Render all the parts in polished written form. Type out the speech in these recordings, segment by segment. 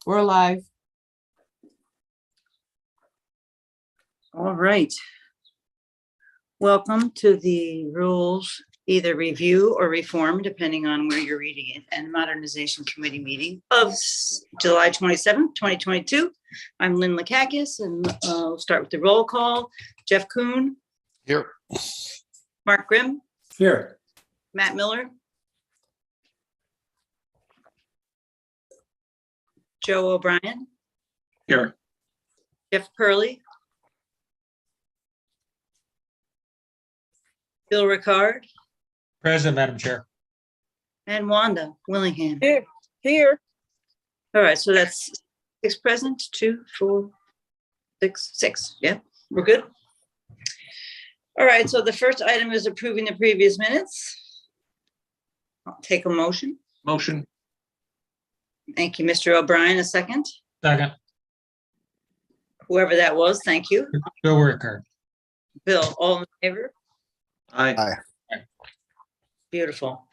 We're alive. All right. Welcome to the rules, either review or reform, depending on where you're reading it, and modernization committee meeting of July 27th, 2022. I'm Lynn Lakakis, and we'll start with the roll call. Jeff Kuhn. Here. Mark Grimm. Here. Matt Miller. Joe O'Brien. Here. Jeff Curley. Bill Ricard. Present, Madam Chair. And Wanda Willingham. Here. All right, so that's 6 present, 2, 4, 6, 6. Yeah, we're good. All right, so the first item is approving the previous minutes. I'll take a motion. Motion. Thank you, Mr. O'Brien. A second. Second, Whoever that was, thank you. Bill Ricard. Bill, all in favor? Aye. Beautiful.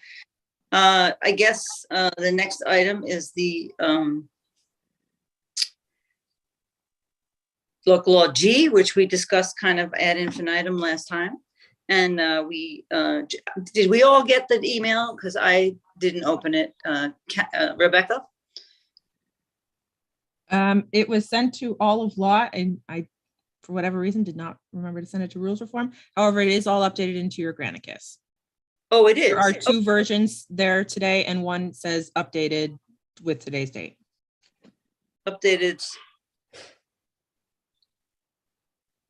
I guess the next item is the local law G, which we discussed kind of ad infinitum last time. And did we all get the email? Because I didn't open it. Rebecca? It was sent to all of law, and I, for whatever reason, did not remember to send it to rules reform. However, it is all updated into your Granicus. Oh, it is. There are 2 versions there today, and one says updated with today's date. Updated.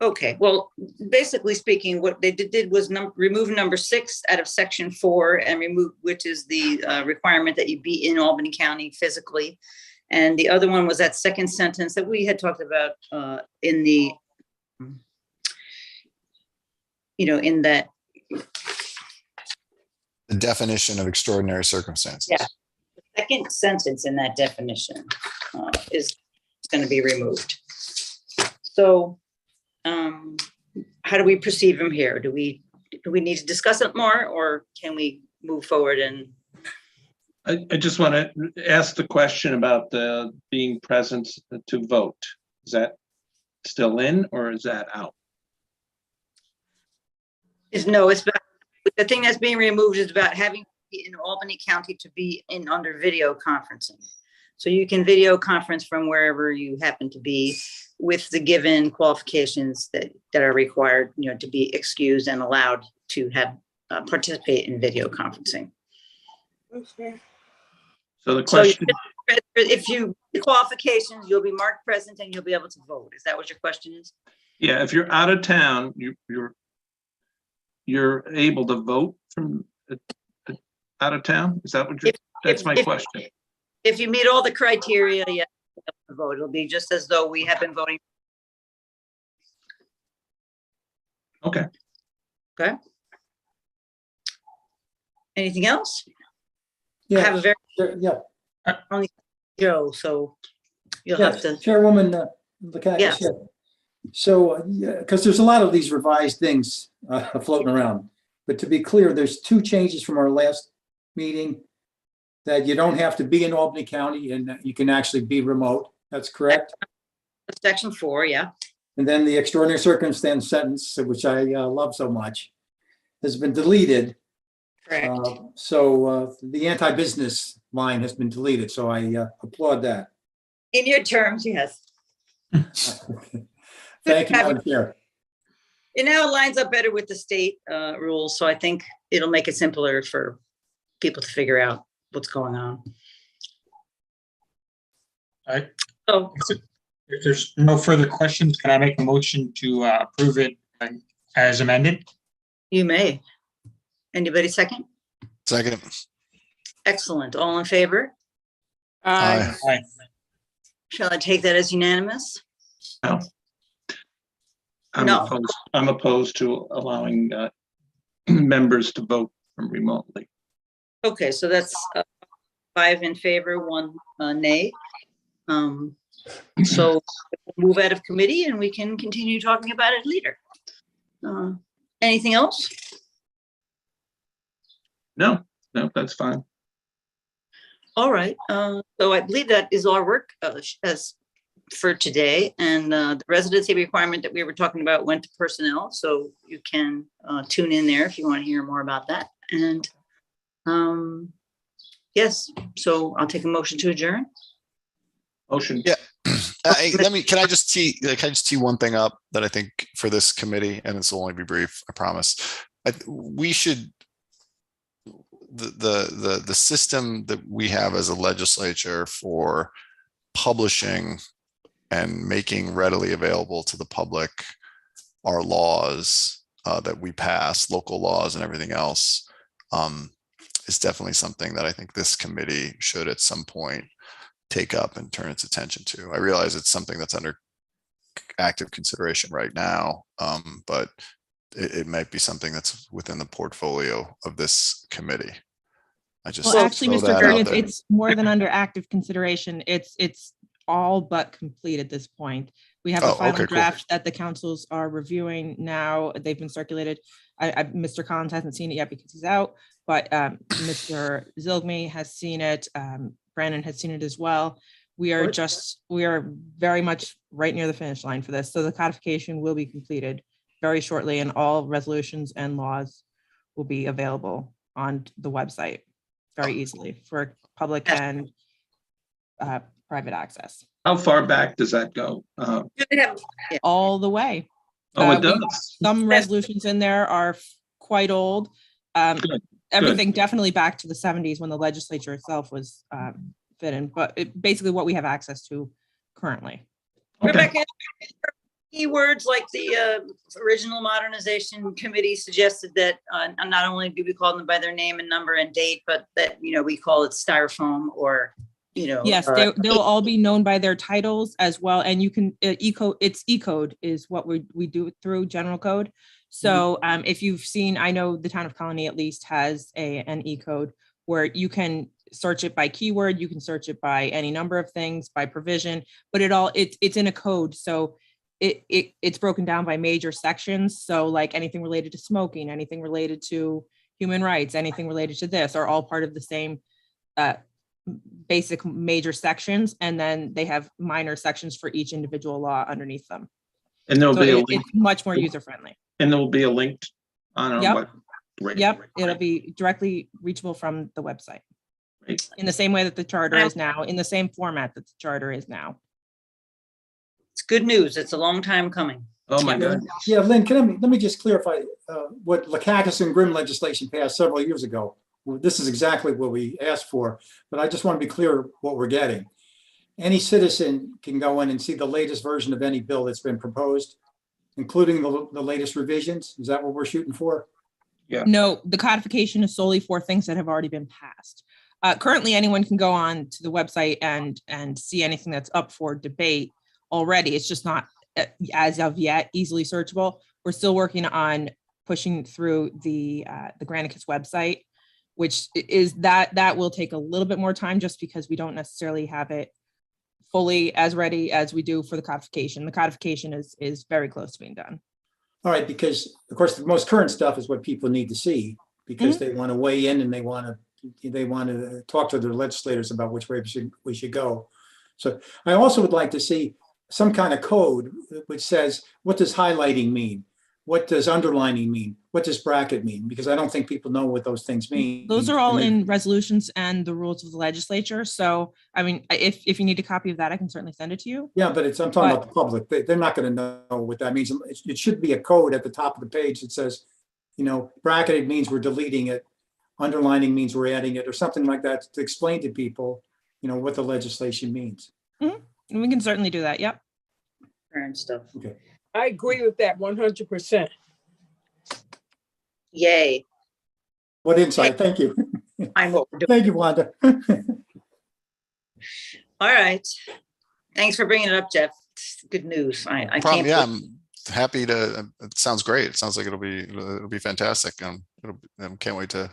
Okay, well, basically speaking, what they did was remove number 6 out of section 4 and remove, which is the requirement that you be in Albany County physically. And the other one was that second sentence that we had talked about in the, in that. The definition of extraordinary circumstances. Yeah. The second sentence in that definition is going to be removed. So how do we proceed from here? Do we need to discuss it more, or can we move forward? And I just want to ask the question about the being present to vote. Is that still in or is that out? no, it's about, the thing that's being removed is about having to be in Albany County to be in under video conferencing. So you can video conference from wherever you happen to be with the given qualifications that are required, to be excused and allowed to have participate in video conferencing. Okay. So the question, If you the qualifications, you'll be marked present and you'll be able to vote. Is that what your question is? yeah, if you're out of town, you're able to vote from out of town? Is that what you're, that's my question. If you meet all the criteria, yeah, you'll be able to vote. It'll be just as though we have been voting. Okay. Okay. Anything else? I have a very Yeah, Joe, so you'll have to. Chairwoman Lakakis. Yes. Yeah. So, because there's a lot of these revised things floating around, but to be clear, there's 2 changes from our last meeting, that you don't have to be in Albany County and you can actually be remote. That's correct. Section 4, yeah. And then the extraordinary circumstance sentence, which I love so much, has been deleted. Correct. So the anti-business line has been deleted. So I applaud that. In your terms, yes. Thank you, Madam Chair. It now lines up better with the state rules, so I think it'll make it simpler for people to figure out what's going on. I- So, If there's no further questions, can I make a motion to approve it as amended? you may. Anybody second? Second. Excellent. All in favor? Aye. Aye. Shall I take that as unanimous? No. No. I'm opposed to allowing members to vote from remotely. Okay, so that's 5 in favor, 1 nay. So move out of committee and we can continue talking about it later. Anything else? No, that's fine. All right, so I believe that is our work as for today. And the residency requirement that we were talking about went to personnel, so you can tune in there if you want to hear more about that. And yes, so I'll take a motion to adjourn. Motion. Yeah. Can I just tee one thing up that I think for this committee, and this will only be brief, I promise. We should, the system that we have as a legislature for publishing and making readily available to the public our laws that we pass, local laws and everything else, is definitely something that I think this committee should at some point take up and turn its attention to. I realize it's something that's under active consideration right now, but it might be something that's within the portfolio of this committee. I just Well, actually, throw Mr. that Curry, out there. it's more than under active consideration. It's all but complete at this point. We have Oh, a okay, final cool. draft that the councils are reviewing now. They've been circulated. Mr. Collins hasn't seen it yet because he's out, but Mr. Zilgme has seen it. Brandon has seen it as well. We are very much right near the finish line for this. So the codification will be completed very shortly, and all resolutions and laws will be available on the website very easily for public and private access. How far back does that go? All the way. Oh, it We- does. Some resolutions in there are quite old. Good, Everything definitely back to the 70s when the legislature itself was fit in, but basically what we have access to currently. Okay. Rebecca, keywords like the original modernization committee suggested that not only do we call them by their name and number and date, but that, we call it styrofoam or, Yes, they'll all be known by their titles as well. And you can, E-code is what we do through general code. So if you've seen, I know the town of Colony at least has an E-code where you can search it by keyword, you can search it by any number of things, by provision, but it's in a code. So it's broken down by major sections. So like anything related to smoking, anything related to human rights, anything related to this are all part of the same basic major sections. And then they have minor sections for each individual law underneath them. And there'll So be a link, it's much more user-friendly. and there will be a link on Yep. what? Great, Yep, great, it'll great. be directly reachable from the website. Great. In the same way that the charter is now, in the same format that the charter is now. It's good news. It's a long time coming. Oh, my God. Yeah, Lynn, let me just clarify what Lakakis and Grimm legislation passed several years ago. Well, this is exactly what we asked for, but I just want to be clear what we're getting. Any citizen can go in and see the latest version of any bill that's been proposed, including the latest revisions. Is that what we're shooting for? No, the codification is solely for things that have already been passed. Currently, anyone can go on to the website and see anything that's up for debate already. It's just not as of yet easily searchable. We're still working on pushing through the Granicus website, which is that will take a little bit more time just because we don't necessarily have it fully as ready as we do for the codification. The codification is very close to being done. All right, because of course, the most current stuff is what people need to see because they want to weigh in and they want to talk to their legislators about which way we should go. So I also would like to see some kind of code which says, what does highlighting mean? What does underlining mean? What does bracket mean? Because I don't think people know what those things mean. Those are all in resolutions and the rules of the legislature. So, I mean, if you need a copy of that, I can certainly send it to you. Yeah, but I'm talking about the public. They're not going to know what that means. It should be a code at the top of the page that says, bracketed means we're deleting it. Underlining means we're adding it or something like that to explain to people, what the legislation means. And we can certainly do that. Yep. Current stuff. Okay. I agree with that 100%. Yay. What insight? Thank you. I'm what we're doing. Thank you, Wanda. All right. Thanks for bringing it up, Jeff. It's good news. I Problem, can't. yeah, I'm happy to, it sounds great. It sounds like it'll be fantastic. I can't wait to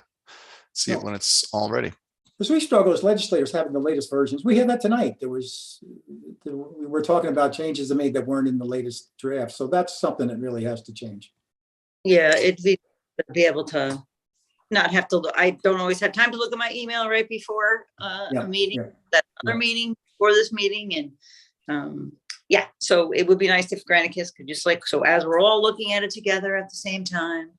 see it when it's all ready. Because we struggle as legislators having the latest versions. We had that tonight. We were talking about changes they made that weren't in the latest draft. So that's something that really has to change. Yeah, it'd be able to not have to, I don't always have time to look at my email right before Yeah, a meeting, yeah, that other yeah. meeting, for this meeting, and yeah, so it would be nice if Granicus could just like, so as we're all looking at it together at the same time,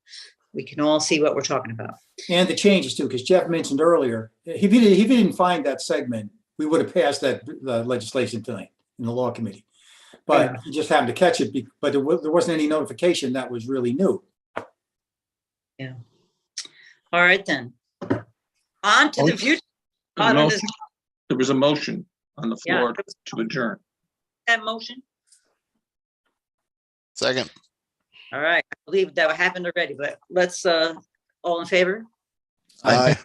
we can all see what we're talking about. And the changes too, because Jeff mentioned earlier, if he didn't find that segment, we would have passed that legislation tonight in the law committee. But he just happened to catch it, but there wasn't any notification that was really new. All right, then. On to the future. On to this- There was a motion on the Yeah, floor to adjourn. that motion. Second, All right, I believe that happened already, but let's, all in favor? aye.